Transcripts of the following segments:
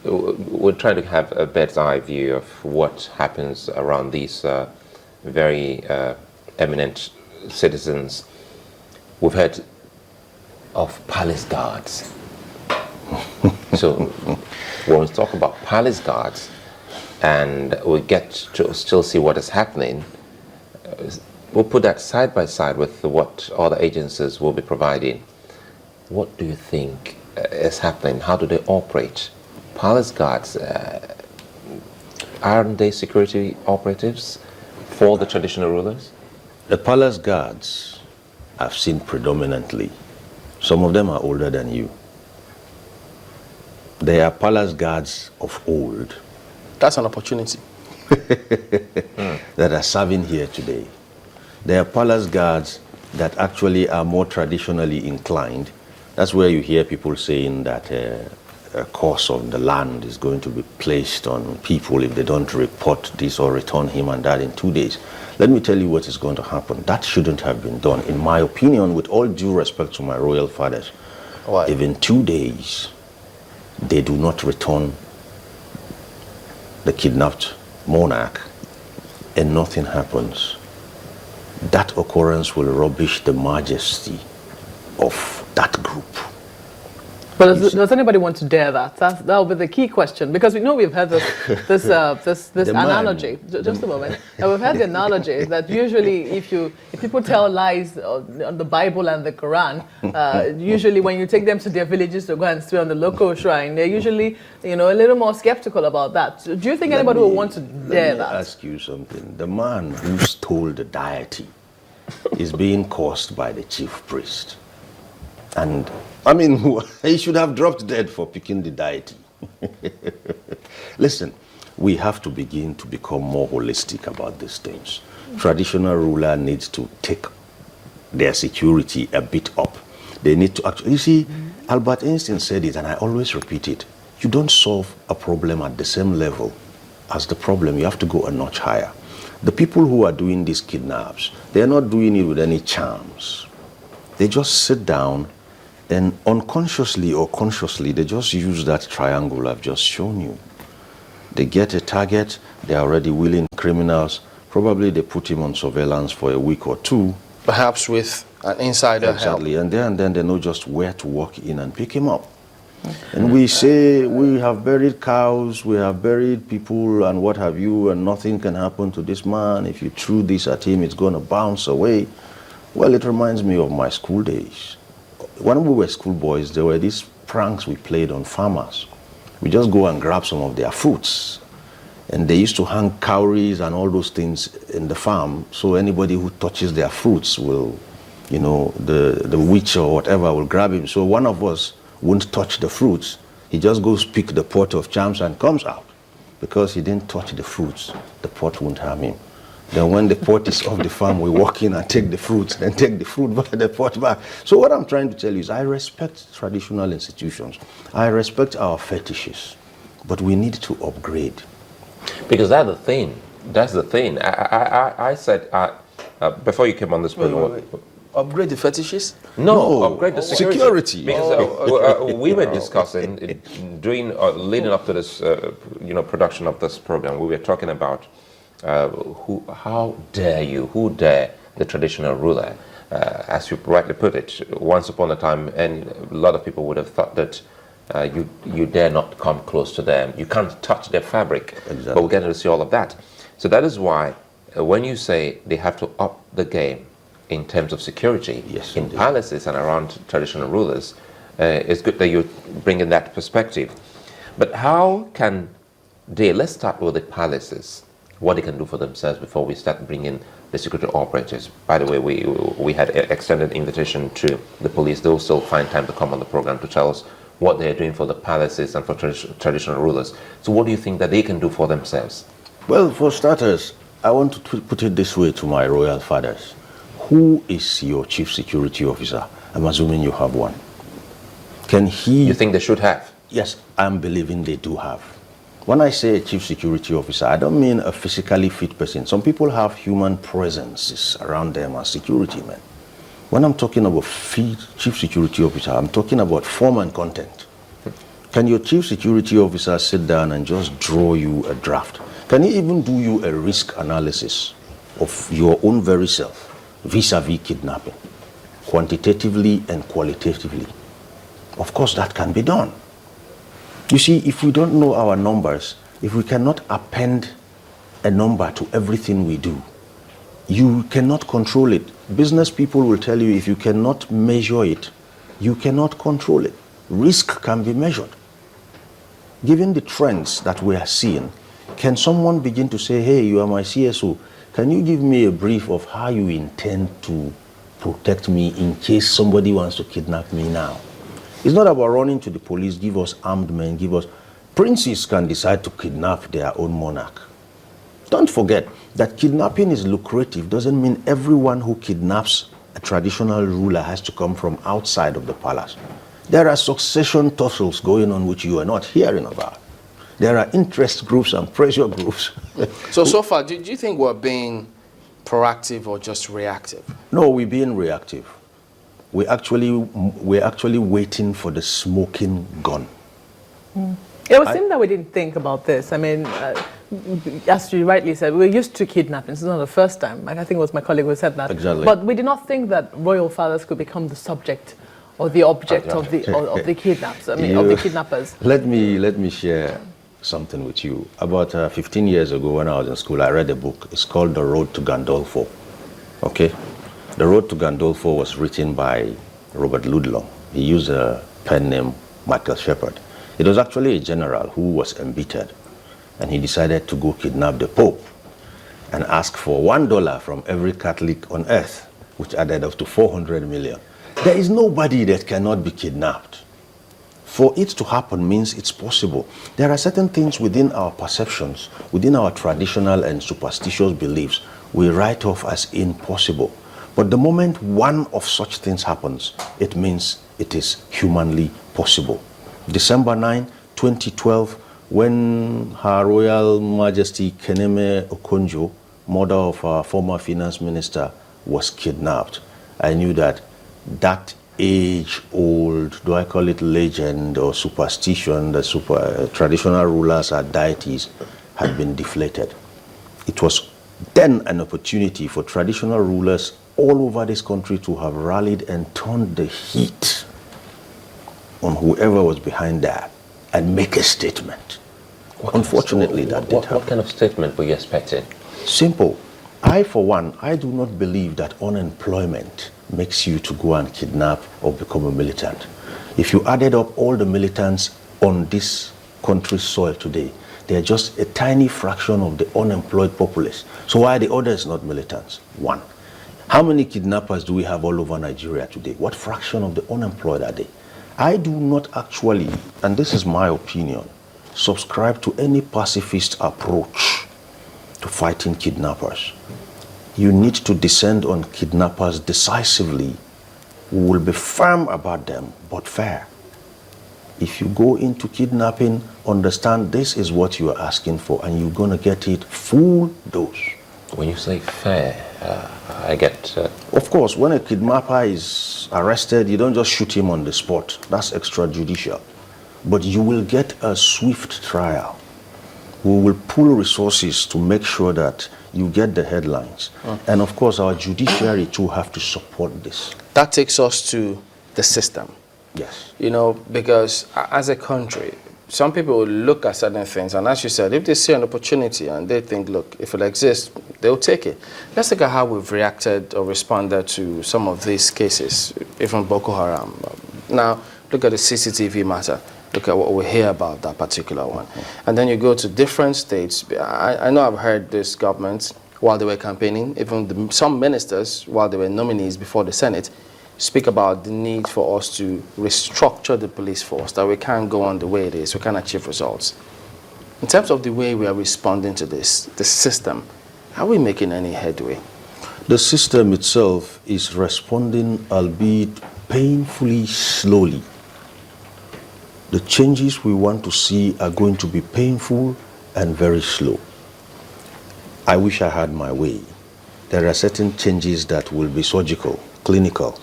we're trying to have a bird's eye view of what happens around these very eminent citizens. We've heard of palace guards. So when we talk about palace guards and we get to still see what is happening, we'll put that side by side with what other agencies will be providing. What do you think is happening? How do they operate? Palace guards, aren't they security operatives for the traditional rulers? The palace guards I've seen predominantly. Some of them are older than you. They are palace guards of old. That's an opportunity. That are serving here today. They are palace guards that actually are more traditionally inclined. That's where you hear people saying that a curse of the land is going to be placed on people if they don't report this or return him and that in 2 days. Let me tell you what is going to happen. That shouldn't have been done. In my opinion, with all due respect to my royal fathers, Why? if in 2 days they do not return the kidnapped monarch and nothing happens, that occurrence will rubbish the majesty of that group. But does anybody want to dare that? That'll be the key question, because we know we've had this analogy. Just a moment. And we've had the analogy that usually if people tell lies on the Bible and the Quran, usually when you take them to their villages to go and swear on the local shrine, they're usually a little more skeptical about that. So do you think anybody will want to dare that? Let me ask you something. The man who stole the deity is being cursed by the chief priest. And I mean, he should have dropped dead for picking the deity. Listen, we have to begin to become more holistic about these things. Traditional ruler needs to take their security a bit up. They need to actually, you see, Albert Einstein said it, and I always repeat it. You don't solve a problem at the same level as the problem. You have to go a notch higher. The people who are doing these kidnaps, they're not doing it with any charms. They just sit down and unconsciously or consciously, they just use that triangle I've just shown you. They get a target, they're already willing criminals. Probably they put him on surveillance for a week or two. Perhaps with an insider exactly. help. And then they know just where to walk in and pick him up. And we say we have buried cows, we have buried people and what have you, and nothing can happen to this man. If you threw this at him, it's going to bounce away. Well, it reminds me of my school days. When we were schoolboys, there were these pranks we played on farmers. We just go and grab some of their fruits. And they used to hang cowries and all those things in the farm, so anybody who touches their fruits will, the witch or whatever will grab him. So one of us won't touch the fruits. He just goes pick the pot of charms and comes out. Because he didn't touch the fruits, the pot won't harm him. Then when the pot is off the farm, we walk in and take the fruits and take the fruit back, the pot back. So what I'm trying to tell you is I respect traditional institutions. I respect our fetishes, but we need to upgrade. Because that's the thing. That's the thing. I said, before you came on this program... Wait. Upgrade the fetishes? No, upgrade the security. Because we were discussing, leading up to this, production of this program, we were talking about who dare the traditional ruler, as you rightly put it. Once upon a time, and a lot of people would have thought that you dare not come close to them. You can't touch their fabric. Exactly. But we're getting to see all of that. So that is why when you say they have to up the game in terms of security, yes, in indeed. palaces and around traditional rulers, it's good that you bring in that perspective. But how can let's start with the palaces, what they can do for themselves before we start bringing the security operators. By the way, we had an extended invitation to the police. They'll still find time to come on the program to tell us what they're doing for the palaces and for traditional rulers. So what do you think that they can do for themselves? Well, for starters, I want to put it this way to my royal fathers. Who is your chief security officer? I'm assuming you have one. Can he... You think they should have? Yes, I'm believing they do have. When I say a chief security officer, I don't mean a physically fit person. Some people have human presences around them as security men. When I'm talking about chief security officer, I'm talking about form and content. Can your chief security officer sit down and just draw you a draft? Can he even do you a risk analysis of your own very self vis-a-vis kidnapping, quantitatively and qualitatively? Of course, that can be done. You see, if we don't know our numbers, if we cannot append a number to everything we do, you cannot control it. Business people will tell you if you cannot measure it, you cannot control it. Risk can be measured. Given the trends that we are seeing, can someone begin to say, hey, you are my CSO, can you give me a brief of how you intend to protect me in case somebody wants to kidnap me now? It's not about running to the police, give us armed men, give us... Princes can decide to kidnap their own monarch. Don't forget that kidnapping is lucrative doesn't mean everyone who kidnaps a traditional ruler has to come from outside of the palace. There are succession tussles going on which you are not hearing about. There are interest groups and pressure groups. So far, do you think we're being proactive or just reactive? No, we're being reactive. We're actually waiting for the smoking gun. It would seem that we didn't think about this. I mean, as you rightly said, we're used to kidnapping. This is not the first time. I think it was my colleague who said that. Exactly. But we did not think that royal fathers could become the subject or the object of the kidnaps. I mean, of the kidnappers. Let me share something with you. About 15 years ago, when I was in school, I read a book. It's called The Road to Gandolfo. Okay, The Road to Gandolfo was written by Robert Ludlow. He used a pen name Michael Shepard. It was actually a general who was embittered, and he decided to go kidnap the Pope and ask for $1 from every Catholic on earth, which added up to 400 million. There is nobody that cannot be kidnapped. For it to happen means it's possible. There are certain things within our perceptions, within our traditional and superstitious beliefs, we write off as impossible. But the moment one of such things happens, it means it is humanly possible. December 9, 2012, when Her Royal Majesty Keneme Okonjo, mother of our former finance minister, was kidnapped, I knew that that age-old, do I call it legend or superstition, the traditional rulers or deities had been deflated. It was then an opportunity for traditional rulers all over this country to have rallied and turned the heat on whoever was behind that and make a statement. Unfortunately, that did happen. What kind of statement were you expecting? Simple. I, for one, I do not believe that unemployment makes you to go and kidnap or become a militant. If you added up all the militants on this country's soil today, they are just a tiny fraction of the unemployed populace. So why are the others not militants? One. How many kidnappers do we have all over Nigeria today? What fraction of the unemployed are they? I do not actually, and this is my opinion, subscribe to any pacifist approach to fighting kidnappers. You need to descend on kidnappers decisively. We will be firm about them, but fair. If you go into kidnapping, understand this is what you are asking for, and you're going to get it full dose. When you say fair, I get... Of course, when a kidnapper is arrested, you don't just shoot him on the spot. That's extrajudicial. But you will get a swift trial. We will pool resources to make sure that you get the headlines. And of course, our judiciary too have to support this. That takes us to the system. Yes. You know, because as a country, some people will look at certain things, and as you said, if they see an opportunity and they think, look, if it exists, they'll take it. Let's look at how we've reacted or responded to some of these cases, even Boko Haram. Now, look at the CCTV matter. Look at what we hear about that particular one. And then you go to different states. I know I've heard this government, while they were campaigning, even some ministers, while they were nominees before the Senate, speak about the need for us to restructure the police force, that we can't go on the way it is, we can't achieve results. In terms of the way we are responding to this, the system, are we making any headway? The system itself is responding, albeit painfully slowly. The changes we want to see are going to be painful and very slow. I wish I had my way. There are certain changes that will be surgical, clinical.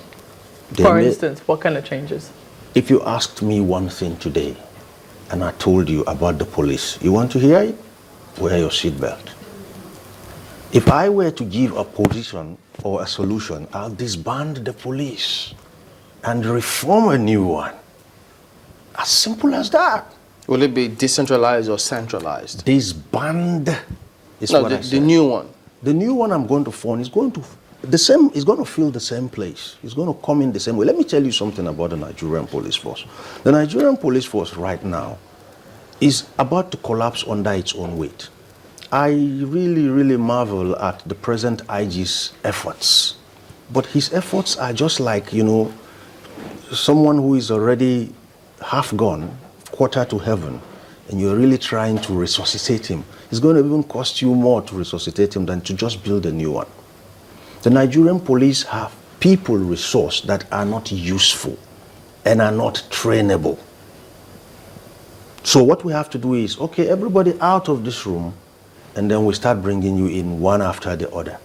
For instance, what kind of changes? If you asked me one thing today, and I told you about the police. You want to hear it? Wear your seatbelt. If I were to give a position or a solution, I'll disband the police and reform a new one. As simple as that. Will it be decentralized or centralized? Disband is No, what I the said. new one. The new one I'm going to form is going to fill the same place. It's going to come in the same way. Let me tell you something about the Nigerian police force. The Nigerian police force right now is about to collapse under its own weight. I really, really marvel at the present IG's efforts. But his efforts are just like, someone who is already half gone, quarter to heaven, and you're really trying to resuscitate him. It's going to even cost you more to resuscitate him than to just build a new one. The Nigerian police have people resource that are not useful and are not trainable. So what we have to do is, okay, everybody out of this room, and then we start bringing you in one after the other.